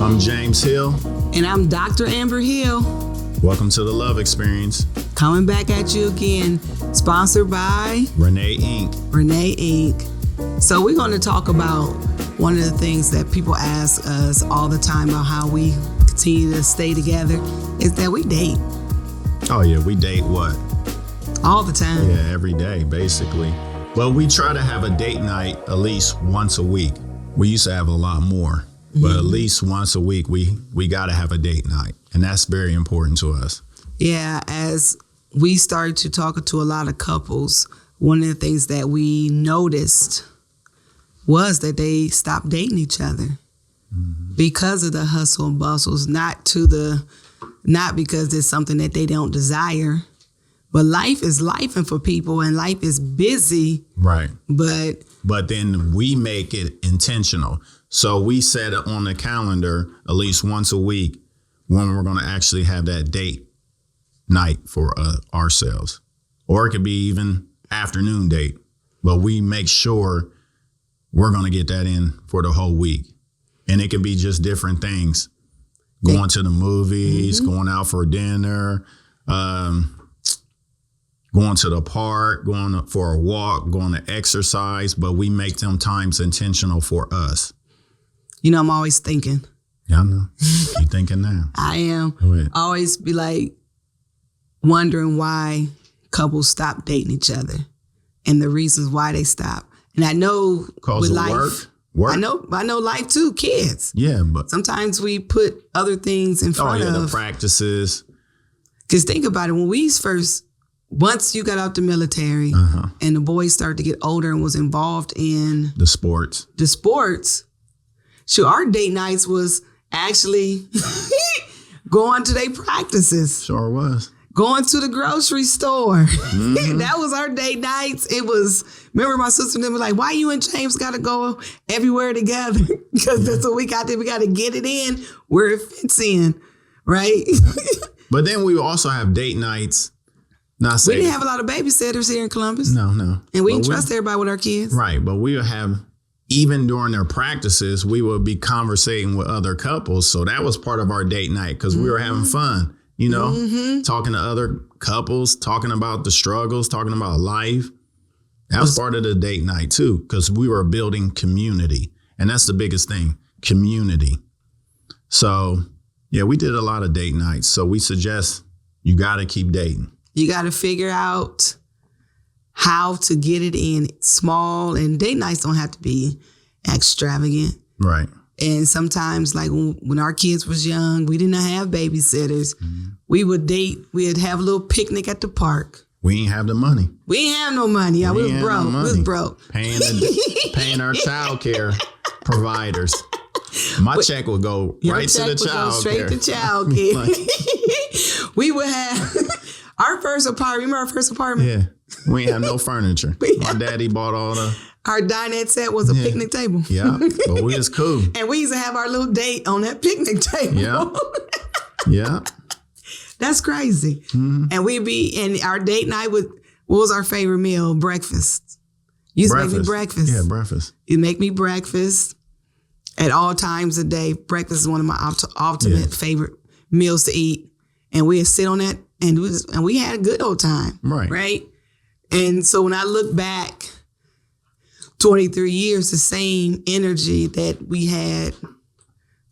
I'm James Hill. And I'm Dr. Amber Hill. Welcome to the Love Experience. Coming back at you again, sponsored by Renee Inc. Renee Inc. So we're going to talk about one of the things that people ask us all the time about how we continue to stay together is that we date. Oh yeah, we date what? All the time. Yeah, every day, basically. Well, we try to have a date night at least once a week. We used to have a lot more, but at least once a week, we got to have a date night. And that's very important to us. Yeah, as we started to talk to a lot of couples, one of the things that we noticed was that they stopped dating each other because of the hustle and bustles, not because it's something that they don't desire, but life is life and for people and life is busy. Right. But then we make it intentional. So we set it on the calendar at least once a week when we're going to actually have that date night for ourselves. Or it could be even afternoon date. But we make sure we're going to get that in for the whole week. And it can be just different things. Going to the movies, going out for dinner, going to the park, going for a walk, going to exercise. But we make them times intentional for us. You know, I'm always thinking. Yeah, I know. You thinking now? I am. Go ahead. I always be like wondering why couples stop dating each other and the reasons why they stop. And I know with life, work. I know life too, kids. Yeah, but sometimes we put other things in front of the practices. Because think about it, once you got out the military and the boys started to get older and was involved in the sports. So our date nights was actually going to their practices. Sure was. Going to the grocery store. That was our date nights. It was, remember my sister and them were like, why you and James got to go everywhere together? Because that's what we got to, we got to get it in where it fits in, right? But then we also have date nights. We didn't have a lot of babysitters here in Columbus. No. And we didn't trust everybody with our kids. Right, but we would have, even during their practices, we would be conversating with other couples. So that was part of our date night because we were having fun, you know, talking to other couples, talking about the struggles, talking about life. That was part of the date night too, because we were building community. And that's the biggest thing, community. So, yeah, we did a lot of date nights. So we suggest you got to keep dating. You got to figure out how to get it in small, and date nights don't have to be extravagant. Right. And sometimes, like when our kids was young, we didn't have babysitters. We would date. We'd have a little picnic at the park. We ain't have the money. We ain't have no money. Yeah, we was broke. We was broke. Paying our child care providers. My check would go right to the child care. Straight to child care. We would have our first apartment. Remember our first apartment? Yeah. We ain't have no furniture. My daddy bought all the... Our dinette set was a picnic table. Yeah, but we was cool. And we used to have our little date on that picnic table. Yeah. That's crazy. And and our date night what was our favorite meal? Breakfast. You used to make me breakfast. Yeah, breakfast. You make me breakfast at all times of the day. Breakfast is one of my ultimate favorite meals to eat. And we'd sit on that and we had a good old time. Right? And so when I look back 23 years, the same energy that we had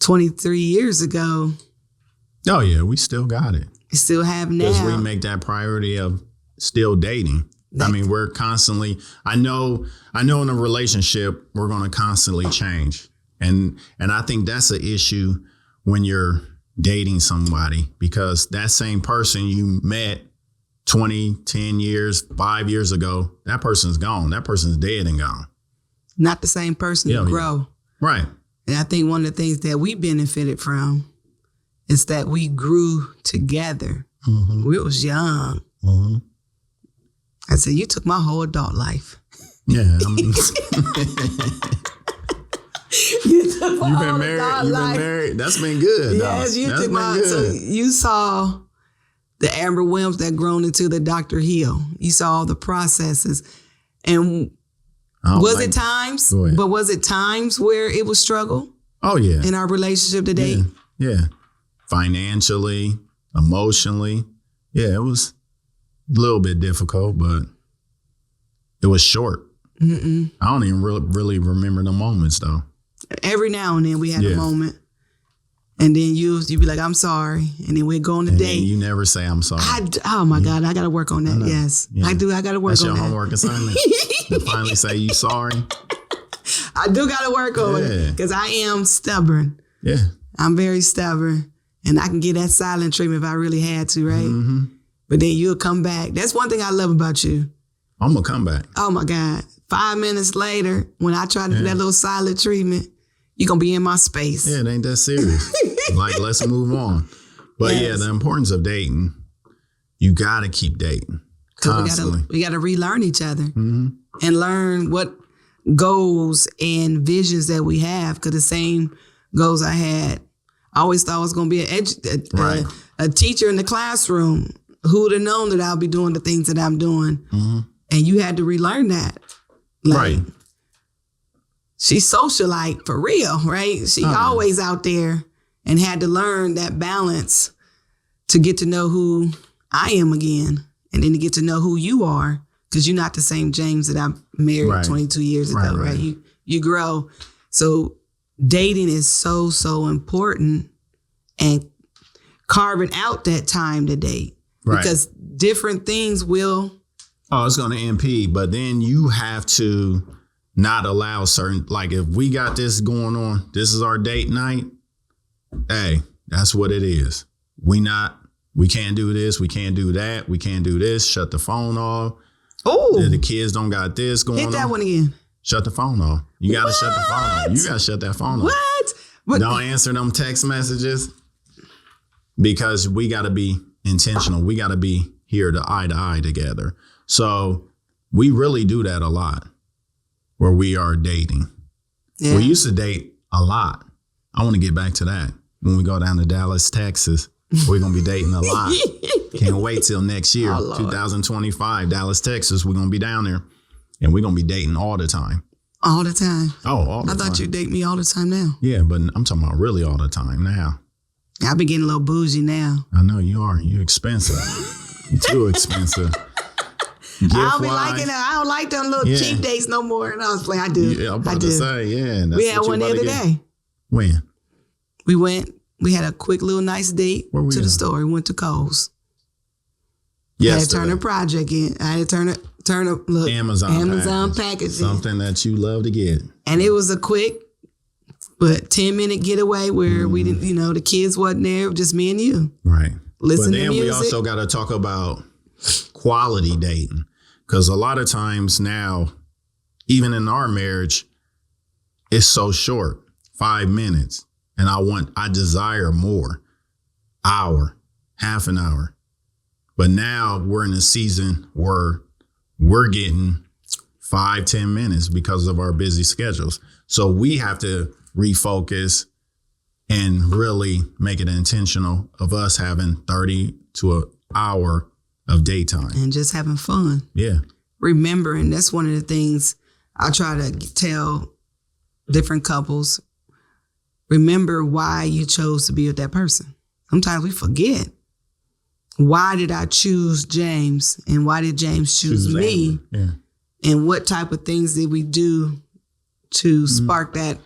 23 years ago. Oh, yeah, we still got it. We still have now. Because we make that priority of still dating. I mean, we're constantly, I know in a relationship, we're going to constantly change. And I think that's an issue when you're dating somebody, because that same person you met 20, 10 years, 5 years ago, that person's gone. That person's dead and gone. Not the same person to grow. Right. And I think one of the things that we benefited from is that we grew together. We was young. I said, you took my whole adult life. Yeah. I mean, you've been married. That's been good. Yes, you took my. So you saw the Amber Williams that grown into the Dr. Hill. You saw all the processes, and was it times? But was it times where it was struggle? Oh, yeah. in our relationship to date? Yeah. Financially, emotionally. Yeah, it was a little bit difficult, but it was short. I don't even really remember the moments, though. Every now and then we had a moment. And then you'd be like, I'm sorry. And then we'd go on a date. You never say I'm sorry. Oh, my God. I got to work on that. Yes. Yeah. I do. I got to work on that. That's your homework assignment? To finally say you sorry? I do got to work on it because I am stubborn. Yeah. I'm very stubborn. And I can get that silent treatment if I really had to, right? Mm-hmm. But then you'll come back. That's one thing I love about you. I'm going to come back. Oh, my God. 5 minutes later, when I try to do that little silent treatment, you're going to be in my space. Yeah, it ain't that serious. Like, let's move on. But yeah, the importance of dating, you got to keep dating constantly. We got to relearn each other and learn what goals and visions that we have. Because the same goals I had, I always thought I was going to be a teacher in the classroom. Who would have known that I'll be doing the things that I'm doing? Mm-hmm. And you had to relearn that. Like, she's socialite for real, right? She always out there and had to learn that balance to get to know who I am again and then to get to know who you are because you're not the same James that I married 22 years ago, right? You grow. So dating is so, so important and carving out that time to date because different things will... Oh, it's going to impede, but then you have to not allow certain, like if we got this going on, this is our date night. Hey, that's what it is. We can't do this. We can't do that. We can't do this. Shut the phone off. Oh, the kids don't got this going on. Hit that one again. Shut the phone off. You got to shut the phone off. You got to shut that phone off. What? Don't answer them text messages because we got to be intentional. We got to be here to eye together. So we really do that a lot where we are dating. Yeah. We used to date a lot. I want to get back to that. When we go down to Dallas, Texas, we're going to be dating a lot. Can't wait till next year, 2025, Dallas, Texas. We're going to be down there and we're going to be dating all the time. All the time? Oh, all the time. I thought you date me all the time now. Yeah, but I'm talking about really all the time now. I be getting a little bougie now. I know you are. You're expensive. You're too expensive. I don't be liking that. I don't like them little cheap dates no more. And I was like, I do. Yeah, I'm about to say, that's we had one the other day. When? We had a quick little nice date to the store. We went to Kohl's. I had to turn a project in. I had to turn a look Amazon package something that you love to get. And it was a quick but 10-minute getaway where we didn't, the kids wasn't there, just me and you. Right. Listen to music. But then we also got to talk about quality dating. Because a lot of times now, even in our marriage, it's so short, 5 minutes. And I desire more, hour, half an hour. But now we're in a season where we're getting 5-10 minutes because of our busy schedules. So we have to refocus and really make it intentional of us having 30 to an hour of daytime. And just having fun. Yeah. Remembering, that's one of the things I try to tell different couples. Remember why you chose to be with that person. Sometimes we forget. Why did I choose James? And why did James choose me? Yeah. And what type of things did we do to spark that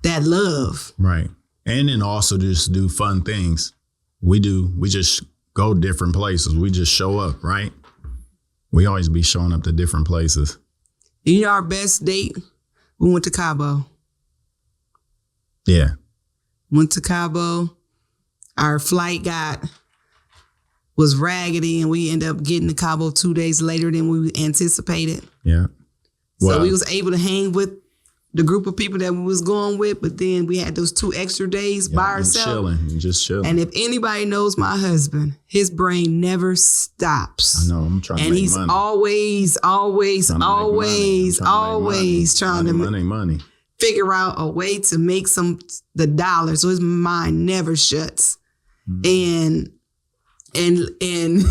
love? Right. And then also just do fun things. We just go different places. We just show up, right? We always be showing up to different places. Our best date, we went to Cabo. Yeah. Went to Cabo. Our flight was raggedy and we ended up getting to Cabo 2 days later than we anticipated. Yeah. Well, so we was able to hang with the group of people that we was going with, but then we had those 2 extra days by ourselves. Just chilling. And if anybody knows my husband, his brain never stops. I know, I'm trying to make money. And he's always trying to make money. Figure out a way to make the dollar. So his mind never shuts. Mm-hmm. And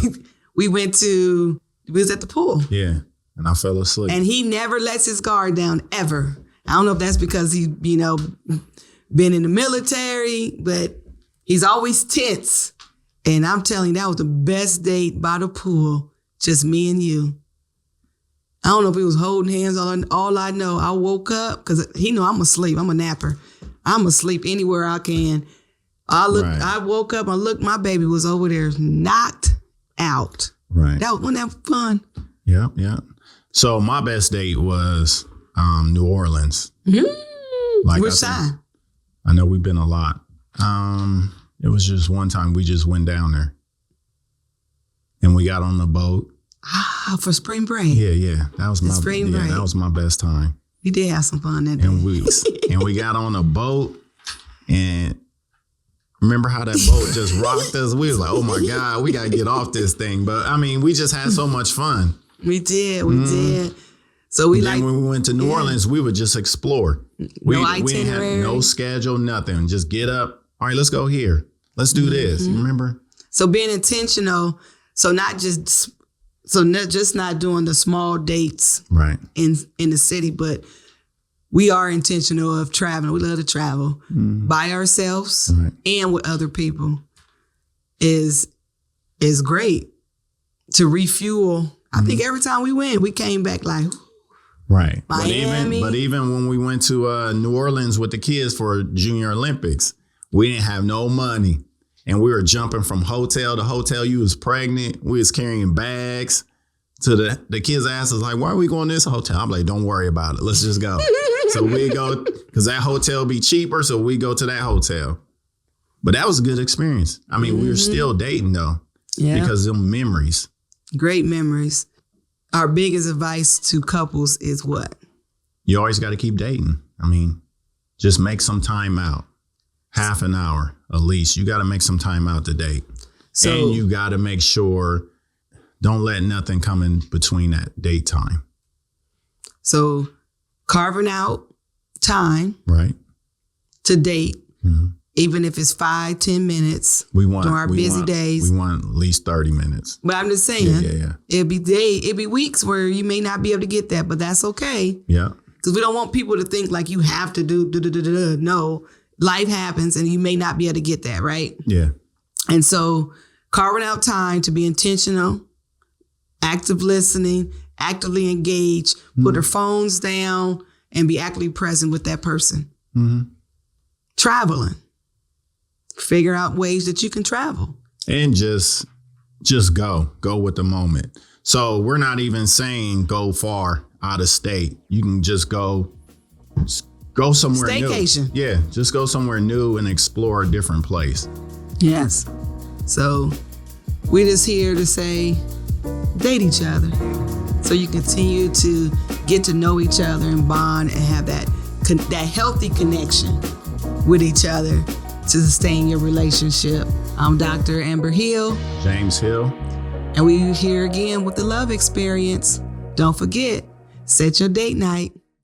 we was at the pool. Yeah. And I fell asleep. And he never lets his guard down ever. I don't know if that's because he, been in the military, but he's always tense. And I'm telling you, that was the best date by the pool, just me and you. I don't know if he was holding hands. All I know, I woke up because he know I'm asleep. I'm a napper. I'm asleep anywhere I can. I woke up, I looked, my baby was over there knocked out. Right. Wasn't that fun? Yeah. So my best date was New Orleans. Which side? I know we've been a lot. It was just one time we just went down there and we got on the boat. For spring break. Yeah. That was my spring break. That was my best time. We did have some fun that day. And we got on a boat, and remember how that boat just rocked us? We was like, oh my God, we got to get off this thing. But I mean, we just had so much fun. We did. So when we went to New Orleans, we would just explore. We didn't have no schedule, nothing. Just get up. All right, let's go here. Let's do this. You remember? So being intentional. So not just not doing the small dates right in the city, but we are intentional of traveling. We love to travel by ourselves and with other people. Is great to refuel. I think every time we went, we came back like right. Miami. But even when we went to New Orleans with the kids for Junior Olympics, we didn't have no money. And we were jumping from hotel to hotel. You was pregnant. We was carrying bags. To the kids asked us, like, why are we going to this hotel? I'm like, don't worry about it. Let's just go. So we go, because that hotel be cheaper. So we go to that hotel. But that was a good experience. I mean, we were still dating, though. Yeah. Because of them memories. Great memories. Our biggest advice to couples is what? You always got to keep dating. I mean, just make some time out. Half an hour, at least. You got to make some time out to date. And you got to make sure, don't let nothing come in between that date time. So carving out time to date, even if it's 5-10 minutes during our busy days. We want at least 30 minutes. But I'm just saying, it'll be weeks where you may not be able to get that, but that's okay. Yeah. Because we don't want people to think like you have to do. No. Life happens and you may not be able to get that, right? Yeah. And so carving out time to be intentional, active listening, actively engage, put our phones down and be actively present with that person. Traveling. Figure out ways that you can travel. And just go with the moment. So we're not even saying go far out of state. You can just go somewhere Staycation. New. Yeah, just go somewhere new and explore a different place. Yes. So we're just here to say, date each other. So you continue to get to know each other and bond and have that healthy connection with each other to sustain your relationship. I'm Dr. Amber Hill. James Hill. And we're here again with the Love Experience. Don't forget, set your date night.